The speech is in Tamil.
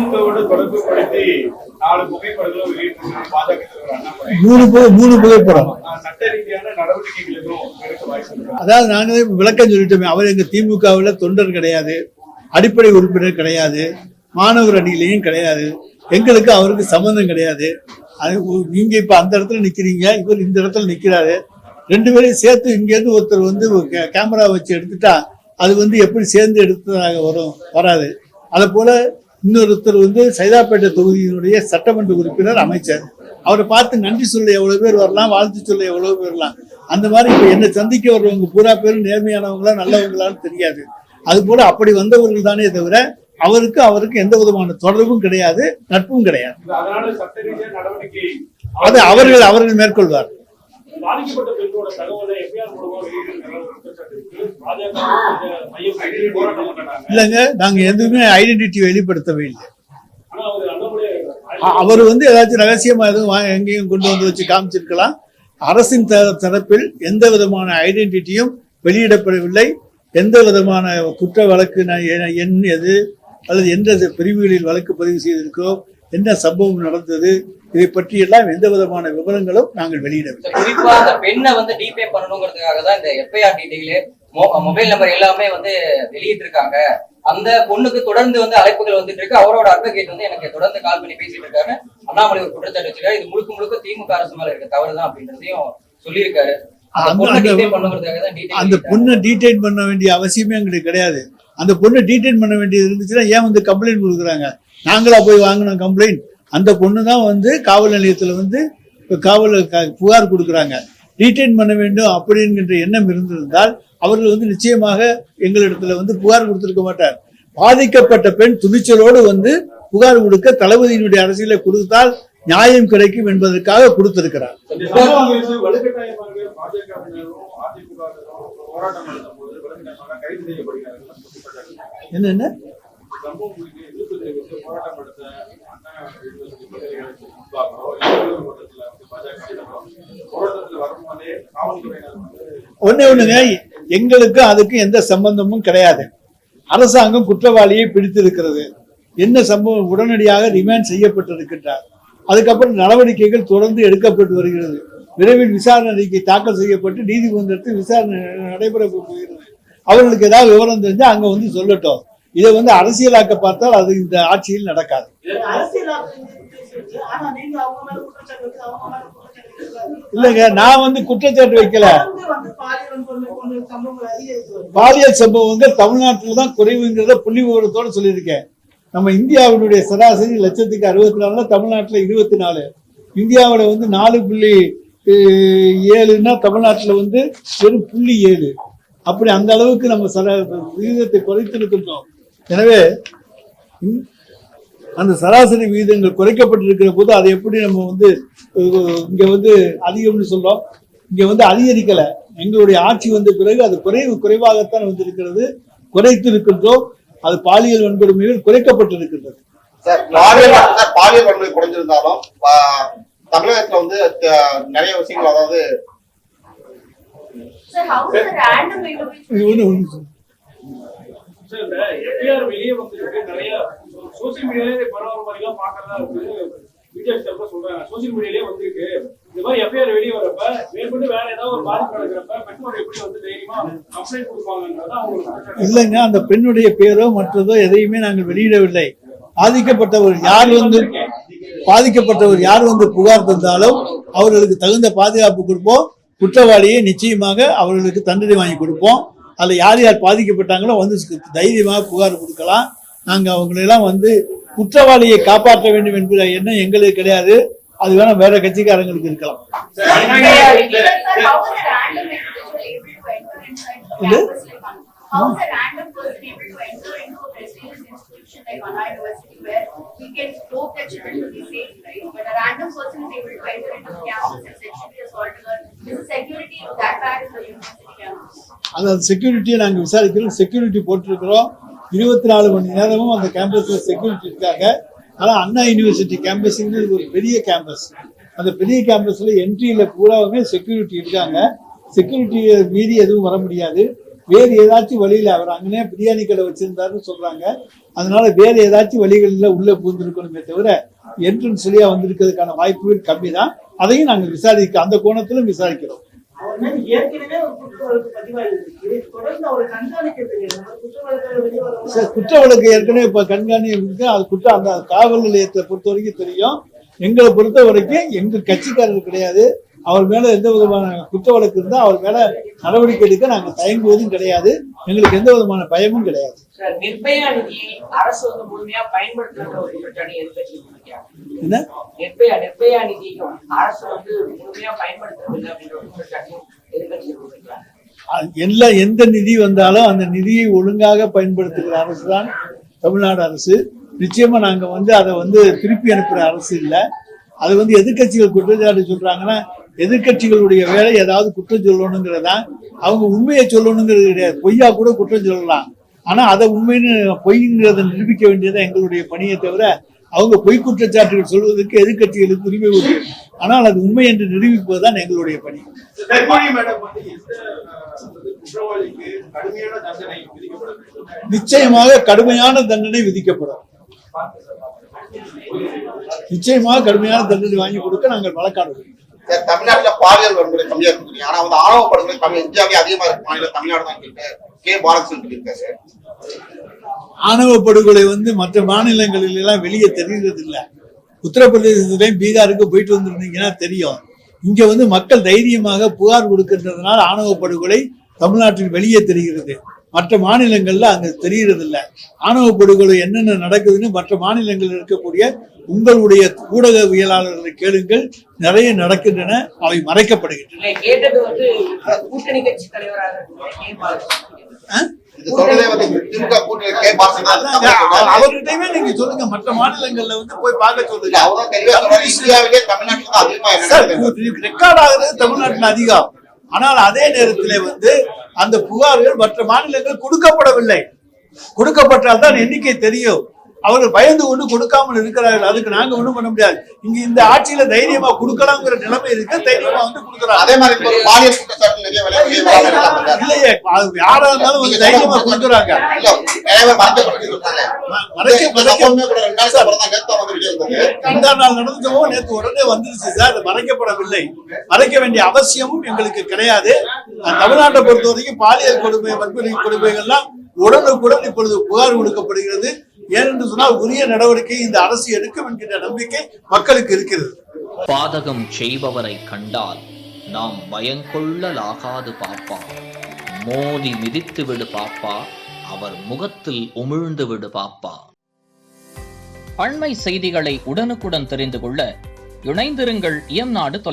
திமுகவோட தொடர்பு படுத்தி 4 புகைப்படங்களும் வெளியிட்டிருக்கிறார் பாஜக தலைவர் அண்ணாமலை. 3 புகைப்படம் சட்ட ரீதியான நடவடிக்கைகள் எதுவும் எடுக்க வாய்ப்பு? அதாவது நாங்களே விளக்கம் சொல்லிட்டோமே, அவர் எங்க திமுகவில் தொண்டர் கிடையாது, அடிப்படை உறுப்பினர் கிடையாது, மாணவர் அணியிலையும் கிடையாது, எங்களுக்கு அவருக்கு சம்பந்தம் கிடையாது. நீங்க இப்ப அந்த இடத்துல நிக்கிறீங்க, இவர் இந்த இடத்துல நிக்கிறாரு, 2 பேரையும் சேர்த்து இங்கேருந்து ஒருத்தர் வந்து கேமரா வச்சு எடுத்துட்டா அது வந்து எப்படி சேர்ந்து எடுத்ததாக வராது. அதை போல இன்னொருத்தர் வந்து சைதாப்பேட்டை தொகுதியினுடைய சட்டமன்ற உறுப்பினர் அமைச்சர், அவரை பார்த்து நன்றி சொல்ல எவ்வளவு பேர் வரலாம், வாழ்த்து சொல்ல எவ்வளவு பேர் வரலாம். அந்த மாதிரி இப்ப என்னை சந்திக்க வர்றவங்க பூரா பேரும் நேர்மையானவங்களா நல்லவங்களான்னு தெரியாது. அது போல அப்படி வந்தவர்கள் தானே தவிர அவருக்கு எந்த விதமான தொடர்பும் கிடையாது, நட்பும் கிடையாது. அது அவர்கள் மேற்கொள்வார். இல்லங்க, நாங்க எதுவுமே ஐடென்டிட்டி வெளிப்படுத்தவே இல்லை. அவர் வந்து ஏதாச்சும் ரகசியமா எதுவும் எங்கேயும் கொண்டு வந்து வச்சு காமிச்சிருக்கலாம். அரசின் தரப்பில் எந்த விதமான ஐடென்டிட்டியும் வெளியிடப்படவில்லை. எந்த விதமான குற்ற வழக்கு எண் எது அல்லது எந்த பிரிவுகளில் வழக்கு பதிவு செய்திருக்கிறோம், என்ன சம்பவம் நடந்தது, இதை பற்றி எல்லாம் எந்த விதமான விவரங்களும் நாங்கள் வெளியிடவில்லை. குறிப்பா அந்த பெண்ணை வந்து டிபே பண்ணணுங்கிறதுக்காக தான் இந்த எஃப்ஐஆர் டீடைல், மொபைல் நம்பர் எல்லாமே வந்து வெளியிட்டு இருக்காங்க. அந்த பொண்ணுக்கு தொடர்ந்து வந்து அழைப்புகள் வந்துட்டு இருக்கு. அவரோட அட்வொகேட் வந்து எனக்கு தொடர்ந்து கால் பண்ணி பேசிட்டு இருக்காரு. அண்ணாமலை ஒரு குற்றச்சாட்டு வச்சிருக்காரு, இது முழுக்க திமுக அரசு மேல இருக்க தவறுதான் அப்படின்றதையும் சொல்லியிருக்காரு. அந்த பொண்ணை டீடைன் பண்ண வேண்டிய அவசியமே எங்களுக்கு கிடையாது. அந்த பொண்ணை டீடைன் பண்ண வேண்டியது இருந்துச்சுன்னா ஏன் வந்து கம்ப்ளைண்ட் கொடுக்குறாங்க? நாங்களா போய் வாங்கினோம் கம்ப்ளைண்ட்? அந்த பொண்ணு தான் வந்து காவல் நிலையத்தில் வந்து புகார் கொடுக்குறாங்க. டீடைன் பண்ண வேண்டும் அப்படிங்கிற எண்ணம் இருந்திருந்தால் அவர்கள் வந்து நிச்சயமாக எங்களிடத்துல வந்து புகார் கொடுத்திருக்க மாட்டார். பாதிக்கப்பட்ட பெண் துணிச்சலோடு வந்து புகார் கொடுக்க தளபதியினுடைய அரசியலை கொடுத்தால் நியாயம் கிடைக்கும் என்பதற்காக கொடுத்திருக்கிறார். என்ன ஒண்ணுங்க, எங்களுக்கு அதுக்கு எந்த சம்பந்தமும் கிடையாது. அரசாங்கம் குற்றவாளியை பிடித்திருக்கிறது. என்ன சம்பவம் உடனடியாக ரிமாண்ட் செய்யப்பட்டிருக்கின்றார். அதுக்கப்புறம் நடவடிக்கைகள் தொடர்ந்து எடுக்கப்பட்டு வருகிறது. விரைவில் விசாரணை அறிக்கை தாக்கல் செய்யப்பட்டு நீதிமன்றத்தில் விசாரணை நடைபெற போகிறது. அவர்களுக்கு ஏதாவது விவரம் தெரிஞ்சா அங்க வந்து சொல்லட்டும். இதை வந்து அரசியலாக்க பார்த்தால் அது இந்த ஆட்சியில் நடக்காது. இல்லைங்க, நான் வந்து குற்றச்சாட்டு வைக்கல. பாலியல் சம்பவங்கள் தமிழ்நாட்டில் தான் குறைவுங்கிறத புள்ளி விவரத்தோட சொல்லியிருக்கேன். நம்ம இந்தியாவினுடைய சராசரி 1,64,000, தமிழ்நாட்டில் 24. இந்தியாவோட வந்து 4.7ன்னா தமிழ்நாட்டில் வந்து வெறும் 0.7. அப்படி அந்த அளவுக்கு நம்ம விகிதத்தை குறைத்திருக்கின்றோம். எனவே அந்த சராசரி விகிதங்கள் குறைக்கப்பட்டிருக்கிற போது அதை எப்படி நம்ம வந்து இங்க வந்து அதிகம்னு சொல்றோம்? இங்க வந்து அதிகரிக்கல. எங்களுடைய ஆட்சி வந்த பிறகு அது குறைவாகத்தான் வந்திருக்கிறது, குறைத்திருக்கின்றோம். அது பாலியல் வன்கொடுமைகள் குறைக்கப்பட்டிருக்கின்றது. பாலியல் வன்கொடுமை குறைஞ்சிருந்தாலும் தமிழகத்துல வந்து நிறைய விஷயங்கள், அதாவது வெளியே வந்து நிறைய சோசியல் மீடியாலே பரவாயில்ல மாதிரி எல்லாம் பாக்குறதா இருக்கு. பிஜேபி தரப்புல சொல்றாங்க, சோசியல் மீடியாலே வந்துருக்கு இந்த மாதிரி எஃப்ஐஆர் வெளியே வரப்ப மேற்கொண்டு வேற ஏதாவது ஒரு பாதிப்பு நடக்கிறப்ப பெற்றோர் எப்படி வந்து தைரியமா கம்ப்ளைண்ட் கொடுப்பாங்கன்றதா அவங்களுக்கு இல்லைங்க. அந்த பெண்ணுடைய பேரோ மற்றதோ எதையுமே நாங்கள் வெளியிடவில்லை. பாதிக்கப்பட்டவர் யார் வந்து புகார் தந்தாலும் அவர்களுக்கு தகுந்த பாதுகாப்பு கொடுப்போம். குற்றவாளியை நிச்சயமாக அவர்களுக்கு தண்டனை வாங்கி கொடுப்போம். அதில் யார் யார் பாதிக்கப்பட்டாங்களோ வந்து தைரியமாக புகார் கொடுக்கலாம். நாங்கள் அவங்களெல்லாம் வந்து குற்றவாளியை காப்பாற்ற வேண்டும் என்கிற எண்ணம் எங்களுக்கு கிடையாது. அது வேணா வேற கட்சிக்காரங்களுக்கு இருக்கலாம். அதாவது செக்யூரிட்டியை நாங்கள் விசாரிக்கிறோம். செக்யூரிட்டி போட்டிருக்கிறோம். 24 மணி நேரமும் அந்த கேம்பஸ்ல செக்யூரிட்டி இருக்காங்க. ஆனால் அண்ணா யூனிவர்சிட்டி கேம்பஸ்ங்கிறது ஒரு பெரிய கேம்பஸ். அந்த பெரிய கேம்பஸ்ல என்ட்ரியில பூராவுமே செக்யூரிட்டி இருக்காங்க. செக்யூரிட்டியை மீறி எதுவும் வர முடியாது. வேறு ஏதாச்சும் வழியில அவர் அங்கனே பிரியாணி கடை வச்சிருந்தாருன்னு சொல்றாங்க. அதனால வேறு ஏதாச்சும் வழிகளில் உள்ள பூந்திருக்கணுமே தவிர என்ட்ரன்ஸ் வழியா வந்திருக்கிறதுக்கான வாய்ப்புகள் கம்மி தான். அதையும் நாங்கள் அந்த கோணத்திலும் விசாரிக்கிறோம். அவர் மேல் ஏற்கனவே ஒரு குற்ற வழக்கு பதிவாயிருக்கு. தொடர்ந்து அவரை கண்காணிக்கிறது குற்ற வழக்கு வெளிவரும். குற்ற வழக்கு ஏற்கனவே இப்ப கண்காணிப்பு அது அந்த காவல் நிலையத்தை பொறுத்த வரைக்கும் தெரியும். எங்களை பொறுத்த வரைக்கும் எங்க கட்சிக்காரர் கிடையாது. அவர் மேல எந்த விதமான குற்ற வழக்கு இருந்தா அவர் மேல நடவடிக்கை எடுக்க நாங்க தயங்குவதும் கிடையாது. எங்களுக்கு எந்த விதமான பயமும் கிடையாது. நிர்பயா நிதியை அரசு வந்து முழுமையா பயன்படுத்துகிற ஒரு குற்றச்சாட்டு எதிர்க்கட்சி என்ன நிர்பயா நிதியும் அரசு வந்து முழுமையா பயன்படுத்துறது அப்படின்ற ஒரு குற்றச்சாட்டையும் எதிர்க்கட்சி இருக்கிறாங்க. எந்த நிதி வந்தாலும் அந்த நிதியை ஒழுங்காக பயன்படுத்துகிற அரசு தான் தமிழ்நாடு அரசு. நிச்சயமா நாங்க அதை திருப்பி அனுப்புற அரசு இல்லை. அது எதிர்கட்சிகள் குற்றச்சாட்டு சொல்றாங்கன்னா எதிர்கட்சிகளுடைய வேலை ஏதாவது குற்றம் சொல்லணுங்கிறதா. அவங்க உண்மையை சொல்லணுங்கிறது கிடையாது. பொய்யா கூட குற்றம் சொல்லலாம். ஆனா அதை உண்மைன்னு பொய்ங்கிறத நிரூபிக்க வேண்டியது எங்களுடைய பணியை தவிர அவங்க பொய் குற்றச்சாட்டுகள் சொல்வதற்கு எதிர்கட்சிகளுக்கு உரிமை உண்டு. ஆனால் அது உண்மை என்று நிரூபிப்பதுதான் எங்களுடைய பணி. நிச்சயமாக கடுமையான தண்டனை விதிக்கப்படும். நிச்சயமாக கடுமையான தண்டனை வாங்கி கொடுக்க நாங்கள் வழக்காடுவோம். தமிழ்நாட்டுல பாலியல் வன்முறை கம்மியா இருக்கு. ஆனா ஆணவ படுகொலை கம்மி இந்தியாவிலே அதிகமா இருக்கு மாநிலம் தமிழ்நாடு தான் கே பாலகிருஷ்ணன் சொல்லியிருக்காரு. ஆணவ படுகொலை மற்ற மாநிலங்களில் எல்லாம் வெளியே தெரிகிறது இல்லை. உத்தரப்பிரதேசத்திலையும் பீகாருக்கு போயிட்டு வந்திருந்தீங்கன்னா தெரியும். இங்க மக்கள் தைரியமாக புகார் கொடுக்கின்றதுனால ஆணவ படுகொலை தமிழ்நாட்டில் வெளியே தெரிகிறது. மற்ற மாநிலங்கள்ல அங்க தெரியறது இல்லை. ஆணவ படுகொலை என்னென்ன நடக்குதுன்னு மற்ற மாநிலங்களில் இருக்கக்கூடிய உங்களுடைய ஊடகவியலாளர்களை கேளுங்கள். நிறைய நடக்கின்றன. அவை மறைக்கப்படுகின்றன. கூட்டணி கட்சி தலைவராக அவர்கிட்டயுமே நீங்க சொல்லுங்க. மற்ற மாநிலங்கள்ல போய் பார்க்க சொல்லுங்க. ரெக்கார்ட் ஆகுறது தமிழ்நாட்டில் அதிகம். ஆனால் அதே நேரத்தில் அந்த புகார்கள் மற்ற மாநிலங்கள் கொடுக்கப்படவில்லை. கொடுக்கப்பட்டால் தான் எண்ணிக்கை தெரியும். அவர்கள் பயந்து கொண்டு கொடுக்காமல் இருக்கிறார்கள். அதுக்கு நாங்க ஒண்ணும் பண்ண முடியாது. இங்க இந்த ஆட்சியில தைரியமா கொடுக்கலாம்ங்கிற நிலைமை இருக்கு. தைரியமா கொடுக்குறாங்க. அதே மாதிரி இல்லையே, யாரா இருந்தாலும் தைரியமா கொடுக்குறாங்க. நடந்ததோ நேற்று உடனே வந்துருச்சு சார். மறைக்கப்படவில்லை. மறைக்க வேண்டிய அவசியமும் எங்களுக்கு கிடையாது. தமிழ்நாட்டை பொறுத்த வரைக்கும் பாலியல் கொடுமை வன்முறை கொடுமைகள்லாம் உடனுக்குடன் இப்பொழுது புகார் கொடுக்கப்படுகிறது. ஏனென்று சொன்னால் உரிய நடவடிக்கை இந்த அரசு எடுக்கும் என்கின்ற நம்பிக்கை மக்களுக்கு இருக்கிறது. பாதகம் செய்பவரை கண்டால் நாம் பயங்கொள்ளலாகாது பாப்பா. மோதி மிதித்து விடு பாப்பா. அவர் முகத்தில் உமிழ்ந்து விடு பாப்பா. அண்மை செய்திகளை உடனுக்குடன் தெரிந்து கொள்ள இணைந்திருங்கள். இயம்நாடு